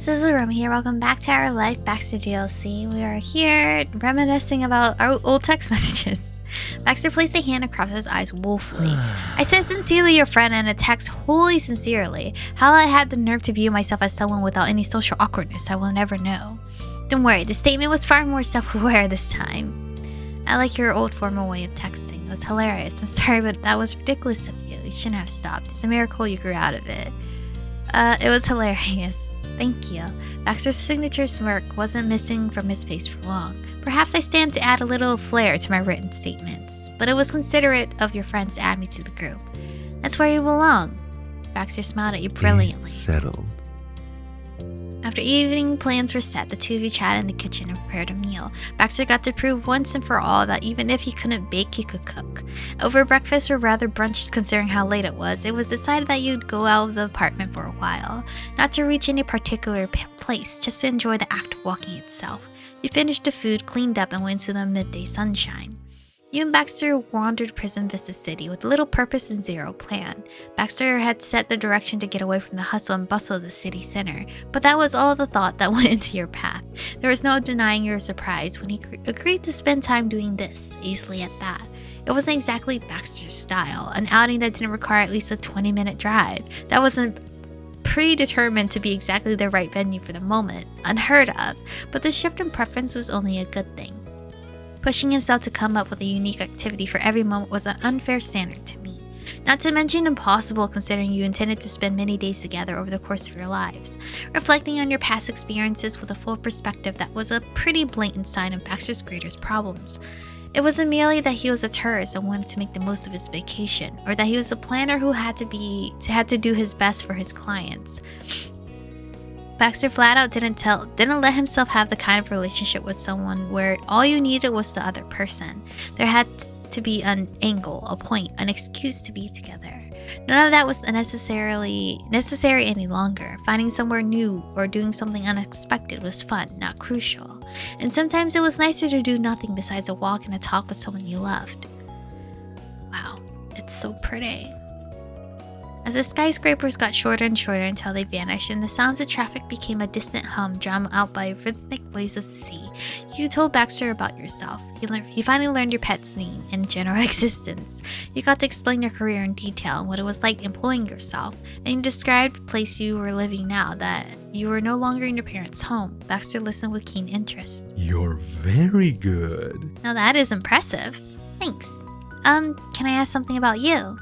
this is Aromie here. Welcome back to our Life Baxter DLC. We are here reminiscing about our old text messages. Baxter placed a hand across his eyes woefully. I said sincerely your friend and a text wholly sincerely. How I had the nerve to view myself as someone without any social awkwardness, I will never know. Don't worry, the statement was far more self-aware this time. I like your old formal way of texting. It was hilarious. I'm sorry, but that was ridiculous of you. You shouldn't have stopped. It's a miracle you grew out of it. It was hilarious. Thank you. Baxter's signature smirk wasn't missing from his face for long. Perhaps I stand to add a little flair to my written statements, but it was considerate of your friends to add me to the group. That's where you belong. Baxter smiled at you brilliantly. It's settled. After evening plans were set, the two of you chatted in the kitchen and prepared a meal. Baxter got to prove once and for all that even if he couldn't bake, he could cook. Over breakfast, or rather brunch considering how late it was decided that you'd go out of the apartment for a while. Not to reach any particular place, just to enjoy the act of walking itself. You finished the food, cleaned up, and went to the midday sunshine. You and Baxter wandered Prison Vista City with little purpose and zero plan. Baxter had set the direction to get away from the hustle and bustle of the city center, but that was all the thought that went into your path. There was no denying your surprise when he agreed to spend time doing this, easily at that. It wasn't exactly Baxter's style, an outing that didn't require at least a 20-minute drive. That wasn't predetermined to be exactly the right venue for the moment, unheard of, but the shift in preference was only a good thing. Pushing himself to come up with a unique activity for every moment was an unfair standard to me. Not to mention impossible considering you intended to spend many days together over the course of your lives. Reflecting on your past experiences with a full perspective, that was a pretty blatant sign of Baxter's greatest problems. It wasn't merely that he was a tourist and wanted to make the most of his vacation, or that he was a planner who had to do his best for his clients. Baxter flat out didn't let himself have the kind of relationship with someone where all you needed was the other person. There had to be an angle, a point, an excuse to be together. None of that was necessary any longer. Finding somewhere new or doing something unexpected was fun, not crucial. And sometimes it was nicer to do nothing besides a walk and a talk with someone you loved. Wow, it's so pretty. As the skyscrapers got shorter and shorter until they vanished and the sounds of traffic became a distant hum drowned out by rhythmic waves of the sea, you told Baxter about yourself. He finally learned your pet's name and general existence. You got to explain your career in detail and what it was like employing yourself, and you described the place you were living now, that you were no longer in your parents' home. Baxter listened with keen interest. You're very good. Now that is impressive. Thanks. Can I ask something about you?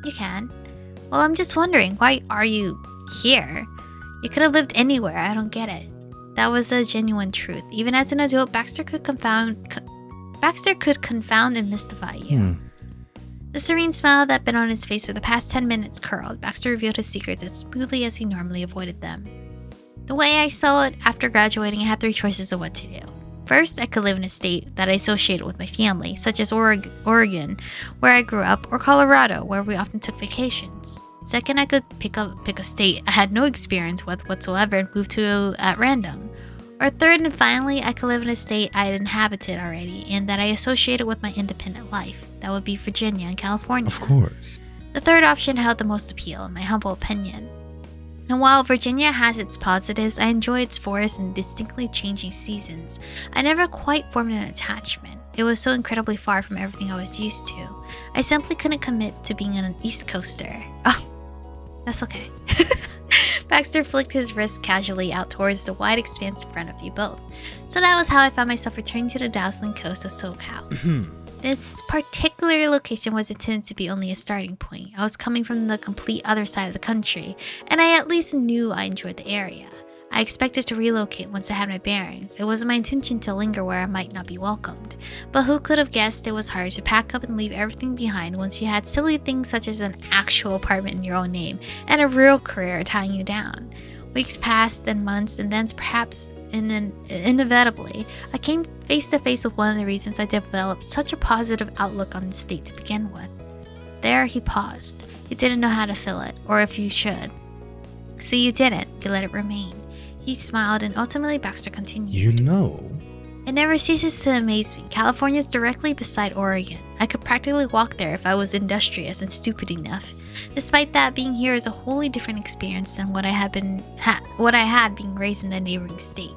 You can. Well, I'm just wondering, why are you here? You could have lived anywhere, I don't get it. That was a genuine truth. Even as an adult, Baxter could confound and mystify you. The serene smile that had been on his face for the past 10 minutes curled. Baxter revealed his secrets as smoothly as he normally avoided them. The way I saw it, after graduating, I had three choices of what to do. First, I could live in a state that I associated with my family, such as Oregon, where I grew up, or Colorado, where we often took vacations. Second, I could pick a state I had no experience with whatsoever and move to at random. Or third and finally, I could live in a state I had inhabited already and that I associated with my independent life. That would be Virginia and California. Of course. The third option held the most appeal, in my humble opinion. And while Virginia has its positives, I enjoy its forests and distinctly changing seasons. I never quite formed an attachment. It was so incredibly far from everything I was used to. I simply couldn't commit to being an East Coaster. Oh, that's okay. Baxter flicked his wrist casually out towards the wide expanse in front of you both. So that was how I found myself returning to the dazzling coast of SoCal. This particular location was intended to be only a starting point. I was coming from the complete other side of the country, and I at least knew I enjoyed the area. I expected to relocate once I had my bearings. It wasn't my intention to linger where I might not be welcomed. But who could have guessed it was hard to pack up and leave everything behind once you had silly things such as an actual apartment in your own name and a real career tying you down. Weeks passed, then months, and then perhaps inevitably, I came face to face with one of the reasons I developed such a positive outlook on the state to begin with. There he paused. You didn't know how to fill it, or if you should. So you didn't. You let it remain. He smiled, and ultimately Baxter continued. You know, It never ceases to amaze me. California is directly beside Oregon. I could practically walk there if I was industrious and stupid enough. Despite that, being here is a wholly different experience than what I had being raised in the neighboring state.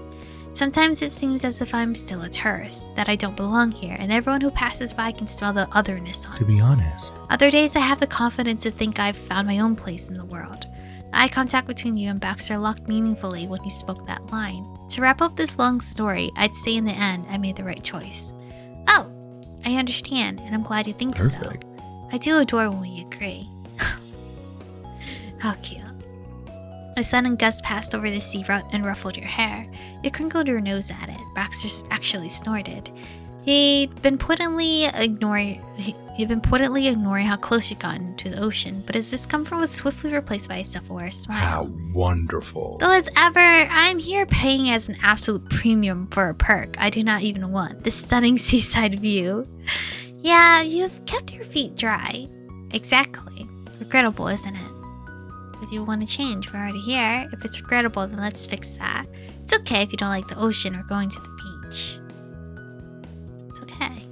Sometimes it seems as if I'm still a tourist, that I don't belong here, and everyone who passes by can smell the otherness on me. To be honest. Other days I have the confidence to think I've found my own place in the world. The eye contact between you and Baxter locked meaningfully when he spoke that line. To wrap up this long story, I'd say in the end I made the right choice. Oh, I understand, and I'm glad you think Perfect. so. I do adore when we agree. How cute. A sudden gust passed over the sea and ruffled your hair. You crinkled your nose at it. Baxter actually snorted. He'd been puttingly ignoring how close you'd gotten to the ocean, but his discomfort was swiftly replaced by a self-aware smile. How wonderful. Though as ever, I'm here paying as an absolute premium for a perk I do not even want, the stunning seaside view. Yeah, you've kept your feet dry. Exactly. Regrettable, isn't it? If you want to change, we're already here. If it's regrettable, then let's fix that. It's okay if you don't like the ocean or going to the beach. It's okay.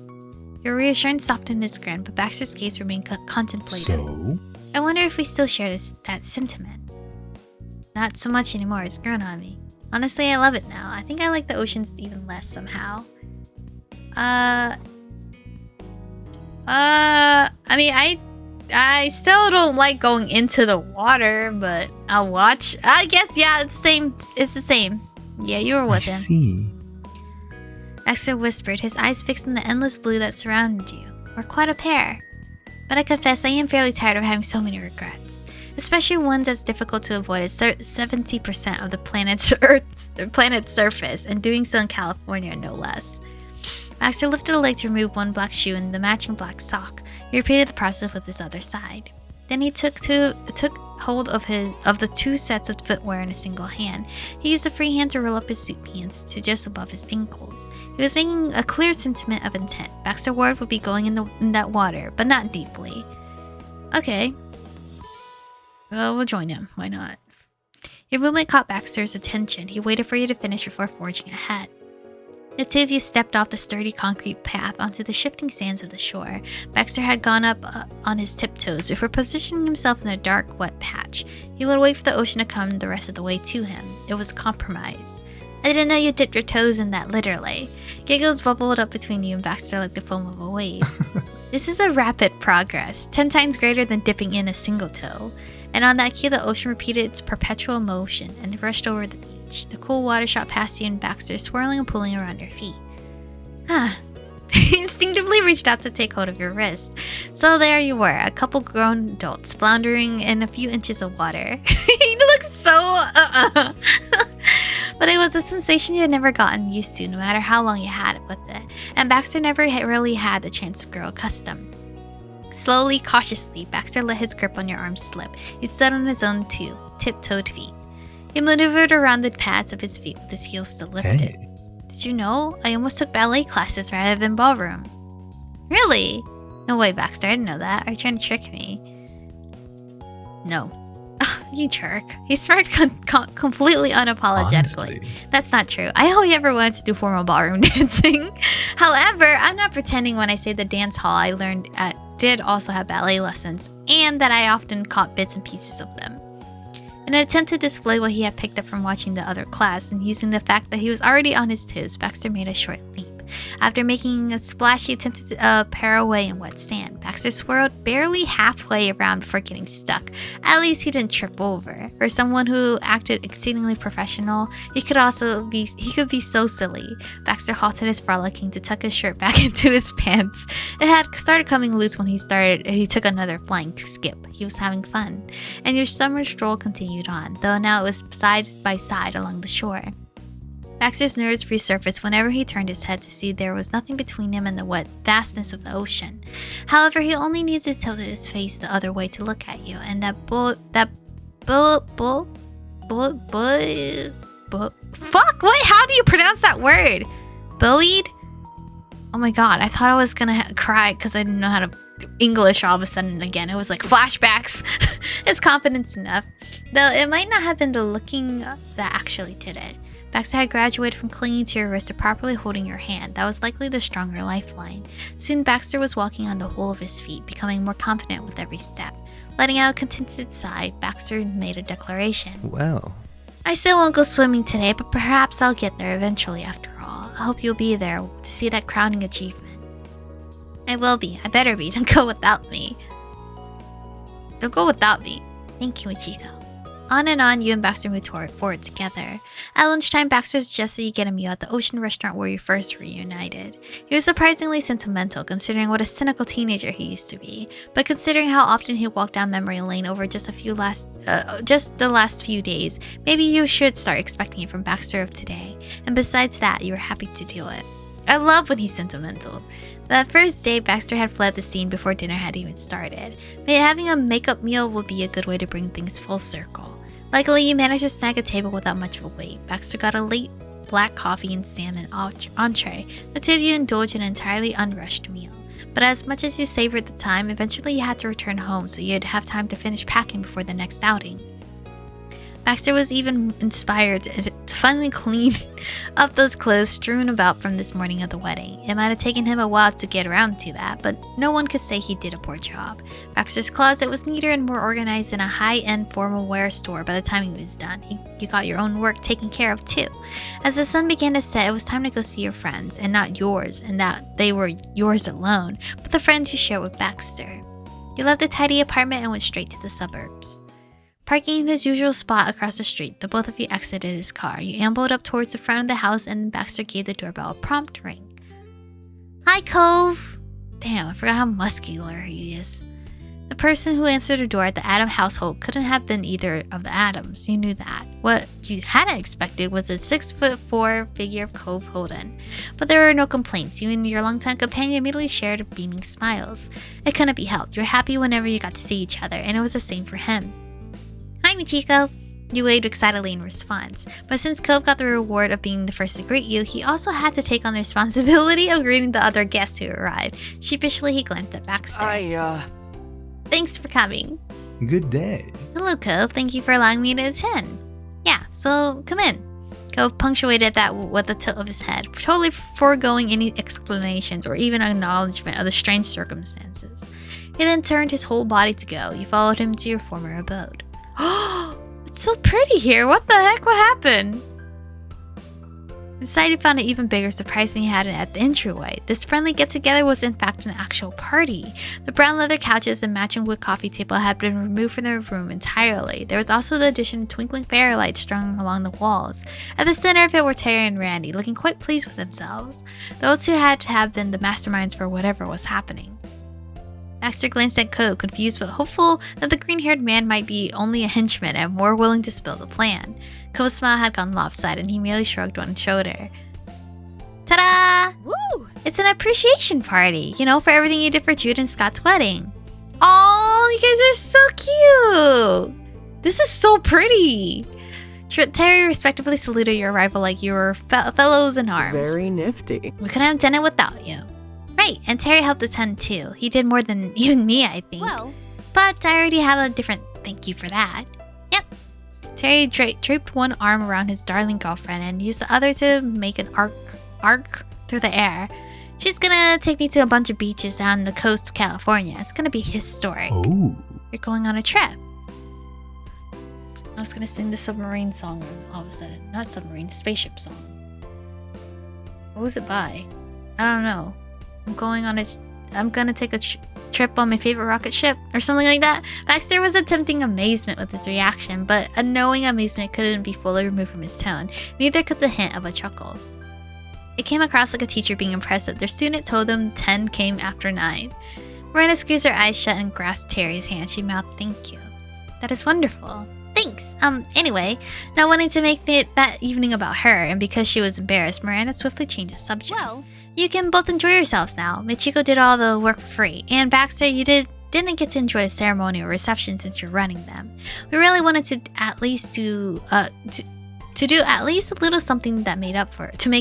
Your reassurance softened his grin, but Baxter's gaze remained contemplative. So? I wonder if we still share that sentiment. Not so much anymore, it's grown on me. Honestly, I love it now. I think I like the oceans even less somehow. I mean, I still don't like going into the water, but I'll watch. I guess, yeah, it's the same. It's the same. Yeah, you were with him. I see. Baxter whispered, his eyes fixed on the endless blue that surrounded you. We're quite a pair. But I confess I am fairly tired of having so many regrets. Especially ones as difficult to avoid as 70% of the planet's surface, and doing so in California no less. Baxter lifted a leg to remove one black shoe and the matching black sock. He repeated the process with his other side. Then he took hold of the two sets of footwear in a single hand. He used a free hand to roll up his suit pants to just above his ankles. He was making a clear sentiment of intent. Baxter Ward would be going in that water, but not deeply. Okay. Well, we'll join him. Why not? Your movement caught Baxter's attention. He waited for you to finish before forging ahead. The two of you stepped off the sturdy concrete path onto the shifting sands of the shore. Baxter had gone up on his tiptoes before positioning himself in a dark, wet patch. He would wait for the ocean to come the rest of the way to him. It was a compromise. I didn't know you dipped your toes in that, literally. Giggles bubbled up between you and Baxter like the foam of a wave. This is a rapid progress, 10 times greater than dipping in a single toe. And on that cue, the ocean repeated its perpetual motion and rushed over the beach. The cool water shot past you and Baxter, swirling and pulling around your feet. He instinctively reached out to take hold of your wrist. So there you were, a couple grown adults floundering in a few inches of water. He looks so But it was a sensation you had never gotten used to, no matter how long you had it with it. And Baxter never really had the chance to grow accustomed. Slowly, cautiously, Baxter let his grip on your arm slip. He stood on his own two, tip-toed feet. He maneuvered around the pads of his feet with his heels still lifted. Hey. Did you know? I almost took ballet classes rather than ballroom. Really? No way, Baxter. I didn't know that. Are you trying to trick me? No. Ugh, you jerk. He smirked completely unapologetically. Honestly. That's not true. I only ever wanted to do formal ballroom dancing. However, I'm not pretending when I say the dance hall I learned at did also have ballet lessons, and that I often caught bits and pieces of them. In an attempt to display what he had picked up from watching the other class and using the fact that he was already on his toes, Baxter made a short leap. After making a splash, he attempted to pair away in wet sand. Baxter swirled barely halfway around before getting stuck. At least he didn't trip over. For someone who acted exceedingly professional, he could be so silly. Baxter halted his frolicking to tuck his shirt back into his pants. It had started coming loose when he took another flying skip. He was having fun. And your summer stroll continued on, though now it was side by side along the shore. Baxter's nerves resurfaced whenever he turned his head to see there was nothing between him and the wet vastness of the ocean. However, he only needed to tilt his face the other way to look at you, and fuck, what? How do you pronounce that word? Buoyed? Oh my god, I thought I was gonna cry because I didn't know how to do English all of a sudden again. It was like flashbacks. It's confidence enough. Though it might not have been the looking that actually did it. Baxter had graduated from clinging to your wrist to properly holding your hand. That was likely the stronger lifeline. Soon Baxter was walking on the whole of his feet, becoming more confident with every step. Letting out a contented sigh, Baxter made a declaration. Well, I still won't go swimming today, but perhaps I'll get there eventually after all. I hope you'll be there to see that crowning achievement. I will be. I better be. Don't go without me. Don't go without me. Thank you, Ichigo. On and on, you and Baxter moved forward together. At lunchtime, Baxter suggested you get a meal at the ocean restaurant where you first reunited. He was surprisingly sentimental, considering what a cynical teenager he used to be. But considering how often he walked down memory lane over just the last few days, maybe you should start expecting it from Baxter of today. And besides that, you were happy to do it. I love when he's sentimental. That first day, Baxter had fled the scene before dinner had even started. Having a make-up meal would be a good way to bring things full circle. Luckily, you managed to snag a table without much of a wait. Baxter got a late black coffee and salmon entree. The two of you indulged in an entirely unrushed meal. But as much as you savored the time, eventually you had to return home so you'd have time to finish packing before the next outing. Baxter was even inspired to finally clean up those clothes strewn about from this morning of the wedding. It might have taken him a while to get around to that, but no one could say he did a poor job. Baxter's closet was neater and more organized than a high-end formal wear store by the time he was done. You got your own work taken care of too. As the sun began to set, it was time to go see your friends, and not yours, and that they were yours alone, but the friends you shared with Baxter. You left the tidy apartment and went straight to the suburbs. Parking in his usual spot across the street, the both of you exited his car. You ambled up towards the front of the house and Baxter gave the doorbell a prompt ring. Hi, Cove! Damn, I forgot how muscular he is. The person who answered the door at the Adam household couldn't have been either of the Adams. You knew that. What you hadn't expected was a 6'4" figure of Cove Holden. But there were no complaints. You and your longtime companion immediately shared beaming smiles. It couldn't be helped. You were happy whenever you got to see each other, and it was the same for him. Hi, Michiko! You waved excitedly in response. But since Cove got the reward of being the first to greet you, he also had to take on the responsibility of greeting the other guests who arrived. Sheepishly, he glanced at Baxter. Thanks for coming. Good day. Hello, Cove. Thank you for allowing me to attend. Yeah, so come in. Cove punctuated that with a tilt of his head, totally foregoing any explanations or even acknowledgement of the strange circumstances. He then turned his whole body to go. You followed him to your former abode. Oh, it's so pretty here. What the heck? What happened? Inside, you found an even bigger surprise than you had at the entryway. This friendly get-together was in fact an actual party. The brown leather couches and matching wood coffee table had been removed from the room entirely. There was also the addition of twinkling firelights strung along the walls. At the center of it were Terry and Randy, looking quite pleased with themselves. Those two had to have been the masterminds for whatever was happening. Baxter glanced at Cove, confused but hopeful that the green-haired man might be only a henchman and more willing to spill the plan. Cove's smile had gone lopsided and he merely shrugged one shoulder. Ta-da! Woo! It's an appreciation party, for everything you did for Jude and Scott's wedding. Aw, you guys are so cute! This is so pretty! Terry respectfully saluted your arrival like you were fellows in arms. Very nifty. We couldn't have done it without you. Right, and Terry helped attend too. He did more than even me, I think. Well, but I already have a different thank you for that. Yep. Terry draped one arm around his darling girlfriend and used the other to make an arc through the air. She's gonna take me to a bunch of beaches down the coast of California. It's gonna be historic. Oh. You're going on a trip. I was gonna sing the submarine song all of a sudden. Not submarine, spaceship song. What was it by? I don't know. I'm gonna take a trip on my favorite rocket ship or something like that. Baxter was attempting amazement with his reaction, but a knowing amazement couldn't be fully removed from his tone. Neither could the hint of a chuckle. It came across like a teacher being impressed that their student told them 10 came after 9. Miranda squeezed her eyes shut and grasped Terry's hand. She mouthed, "Thank you." "That is wonderful." "Thanks. Anyway, not wanting to make that evening about her, and because she was embarrassed, Miranda swiftly changed the subject. well, You can both enjoy yourselves now. Michiko did all the work for free, and Baxter, you didn't get to enjoy the ceremony or reception since you're running them. We really wanted to at least do at least a little something to make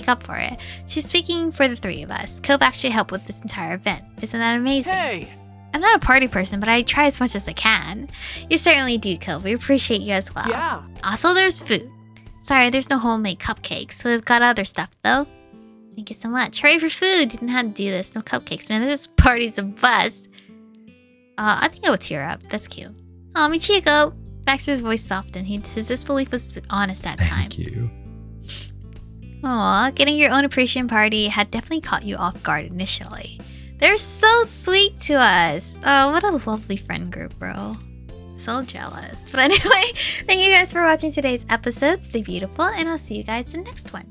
up for it. She's speaking for the three of us. Cove actually helped with this entire event. Isn't that amazing? hey! I'm not a party person, but I try as much as I can. You certainly do, Cove. We appreciate you as well. Yeah. Also, there's food. Sorry, there's no homemade cupcakes. We've got other stuff, though. Thank you so much. Hurry for food. Didn't have to do this. No cupcakes, man. This party's a bust. I think I would tear up. That's cute. Oh, mi chico. Baxter's voice softened. His disbelief was honest that time. Thank you. Aw, getting your own appreciation party had definitely caught you off guard initially. They're so sweet to us. Oh, what a lovely friend group, bro. So jealous. But anyway, thank you guys for watching today's episode. Stay beautiful, and I'll see you guys in the next one.